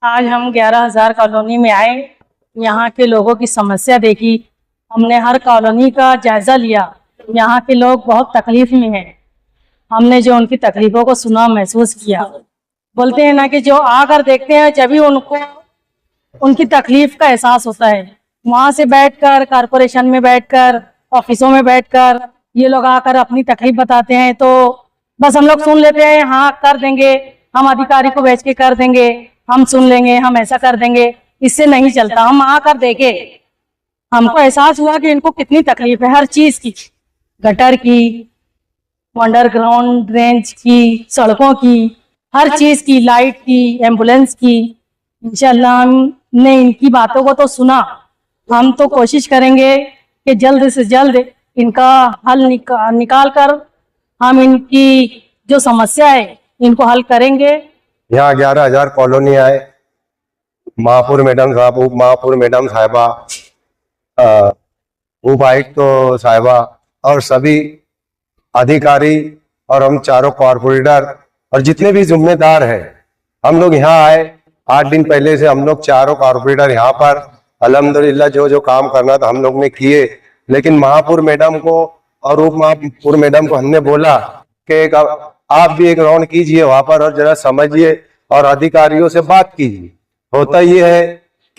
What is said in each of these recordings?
आज हम 11,000 कॉलोनी में आए, यहाँ के लोगों की समस्या देखी। हमने हर कॉलोनी का जायजा लिया। यहाँ के लोग बहुत तकलीफ में हैं। हमने जो उनकी तकलीफों को सुना, महसूस किया। बोलते हैं ना कि जो आकर देखते हैं जब भी उनको उनकी तकलीफ का एहसास होता है। वहाँ से बैठकर, कारपोरेशन में बैठकर, ऑफिसों में बैठकर ये लोग आकर अपनी तकलीफ बताते हैं, तो बस हम लोग सुन लेते हैं। हाँ, कर देंगे, हम अधिकारी को भेज के कर देंगे, हम सुन लेंगे, हम ऐसा कर देंगे। इससे नहीं चलता। हम आकर देखे, हमको एहसास हुआ कि इनको कितनी तकलीफ है, हर चीज की, गटर की, अंडरग्राउंड ड्रेनेज की, सड़कों की, हर चीज की, लाइट की, एम्बुलेंस की। इंशाल्लाह हमने इनकी बातों को तो सुना। हम तो कोशिश करेंगे कि जल्द से जल्द इनका हल निकाल कर हम इनकी जो समस्या है इनको हल करेंगे। यहाँ 11,000 कॉलोनी आए। महापौर मैडम साहब, उप महापौर मैडम साहिबा, उपायुक्त तो साहिबा और सभी अधिकारी और हम चारों कॉर्पोरेटर और जितने भी जिम्मेदार हैं, हम लोग यहाँ आए। 8 दिन पहले से हम लोग चारों कॉर्पोरेटर यहाँ पर अल्हम्दुलिल्लाह जो काम करना था हम लोग ने किए। लेकिन महापौर मैडम को और उप महापौर मैडम को हमने बोला कि आप भी एक राउंड कीजिए वहां पर और जरा समझिए और अधिकारियों से बात कीजिए। होता ये है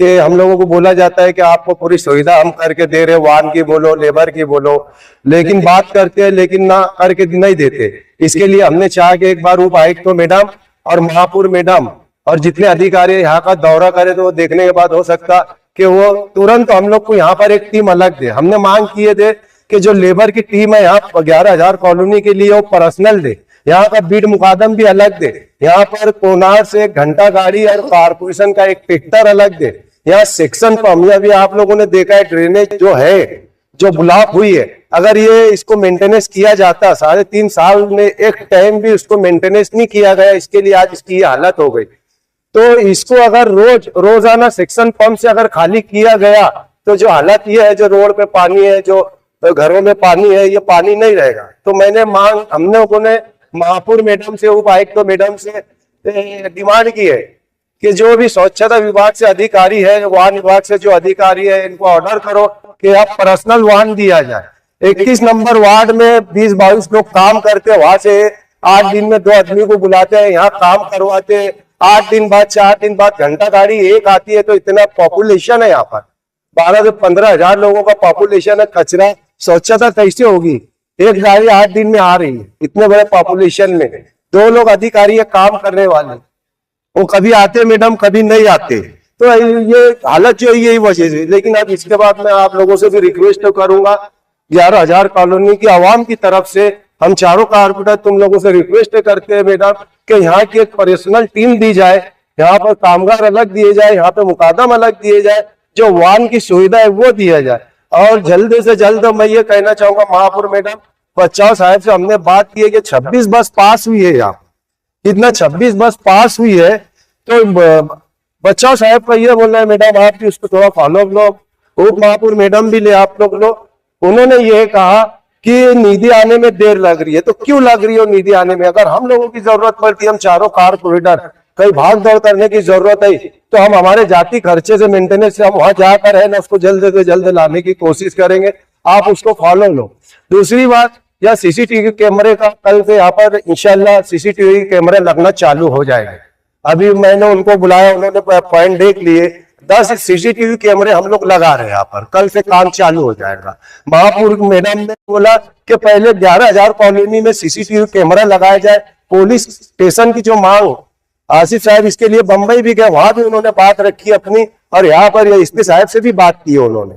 कि हम लोगों को बोला जाता है कि आपको पूरी सुविधा हम करके दे रहे, वाहन की बोलो, लेबर की बोलो, लेकिन बात करते हैं लेकिन ना करके नहीं देते। इसके लिए हमने चाहा कि एक बार उपायुक्त तो मैडम और महापौर मैडम और जितने अधिकारी यहाँ का दौरा करे तो वो देखने के बाद हो सकता कि वो तुरंत हम लोग को यहाँ पर एक टीम अलग दे। हमने मांग किए थे कि जो लेबर की टीम है यहाँ 11,000 कॉलोनी के लिए वो पर्सनल दे, यहाँ का बीट मुकादम भी अलग दे, यहाँ पर कोनार से घंटा गाड़ी और कारपोरेशन का एक ट्रैक्टर अलग दे, यहाँ सेक्शन पंप भी आप लोगों ने देखा है, ड्रेनेज जो है जो ब्लॉक हुई है, अगर ये इसको मेंटेनेंस किया जाता 3.5 साल में एक टाइम भी उसको मेंटेनेंस नहीं किया गया, इसके लिए आज इसकी ये हालत हो गई। तो इसको अगर रोजाना सेक्शन पंप से अगर खाली किया गया तो जो हालत ये है, जो रोड पे पानी है, जो घरों में पानी है, ये पानी नहीं रहेगा। तो हम लोगों ने महापौर मैडम से, उपायुक्त मैडम से डिमांड की है कि जो भी स्वच्छता विभाग से अधिकारी है, वाहन विभाग से जो अधिकारी है, इनको ऑर्डर करो कि आप पर्सनल वाहन दिया जाए। 21 नंबर वार्ड में 20-22 लोग काम करते हैं, वहां से 8 दिन में 2 आदमी को बुलाते हैं, यहाँ काम करवाते हैं। 8 दिन बाद, 4 दिन बाद घंटा गाड़ी एक आती है। तो इतना पॉपुलेशन है यहाँ पर, 12 से 15,000 लोगों का पॉपुलेशन है। कचरा स्वच्छता कैसे होगी? एक गाड़ी 8 दिन में आ रही है, इतने बड़े पॉपुलेशन में 2 लोग अधिकारी है काम करने वाले, वो कभी आते मैडम, कभी नहीं आते। तो ये हालत जो यही वजह से। लेकिन अब इसके बाद मैं आप लोगों से भी रिक्वेस्ट करूंगा, 11,000 कॉलोनी की आवाम की तरफ से हम चारों कारपोरेटर तुम लोगों से रिक्वेस्ट करते हैं मैडम कि यहाँ की एक पर्सनल टीम दी जाए, यहाँ पर कामगार अलग दिए जाए, यहाँ पे मुकादम अलग दिए जाए, जो वाहन की सुविधा है वो दिया जाए। और जल्द से जल्द मैं ये कहना चाहूंगा महापौर मैडम, बच्चाओं साहब से हमने बात की है कि 26 बस पास हुई है यहाँ, इतना 26 बस पास हुई है। तो बच्चाओं साहब का ये बोलना है मैडम आप भी उसको थोड़ा फॉलो लो, उप महापौर मैडम भी ले आप लोग लो। उन्होंने ये कहा कि निधि आने में देर लग रही है। तो क्यों लग रही है निधि आने में? अगर हम लोगों की जरूरत पड़ती, हम चारों कारपोरेटर कहीं भाग दौड़ करने की जरूरत है, तो हम हमारे जाति खर्चे से, मेंटेनेंस से हम वहां जाकर है ना उसको जल्द से जल्द लाने की कोशिश करेंगे। आप उसको फॉलो लो। दूसरी बात, यह सीसीटीवी कैमरे का कल से यहाँ पर इंशाल्लाह सीसीटीवी कैमरे लगना चालू हो जाएगा। अभी मैंने उनको बुलाया, उन्होंने पॉइंट देख लिए। 10 सीसीटीवी कैमरे हम लोग लगा रहे हैं यहाँ पर, कल से काम चालू हो जाएगा। महापौर मैडम ने बोला कि पहले 11,000 कॉलोनी में सीसीटीवी कैमरा लगाया जाए। पुलिस स्टेशन की जो मांग, आसिफ साहब इसके लिए बंबई भी गए, वहां भी उन्होंने बात रखी अपनी, और यहाँ पर एसपी साहब से भी बात की है उन्होंने।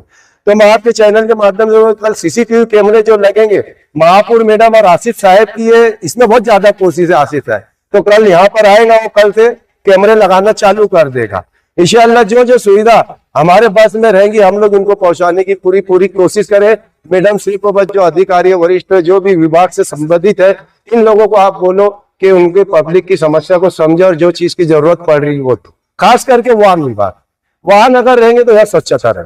तो मैं आपके चैनल के माध्यम से कल सीसीटीवी कैमरे जो लगेंगे, महापौर मैडम और आसिफ साहब की इसमें बहुत ज्यादा कोशिश है। आसिफ साहब तो कल यहाँ पर आएगा, वो कल से कैमरे लगाना चालू कर देगा। इंशाल्लाह जो सुविधा हमारे बस में रहेंगी हम लोग इनको पहुंचाने की पूरी कोशिश करें। मैडम श्री को बस जो अधिकारी है, वरिष्ठ जो भी विभाग से संबंधित है, इन लोगों को आप बोलो कि उनके पब्लिक की समस्या को समझे और जो चीज की जरूरत पड़ रही है वो, खास करके वाहन विभाग, वाहन अगर रहेंगे तो यह स्वच्छता रहे।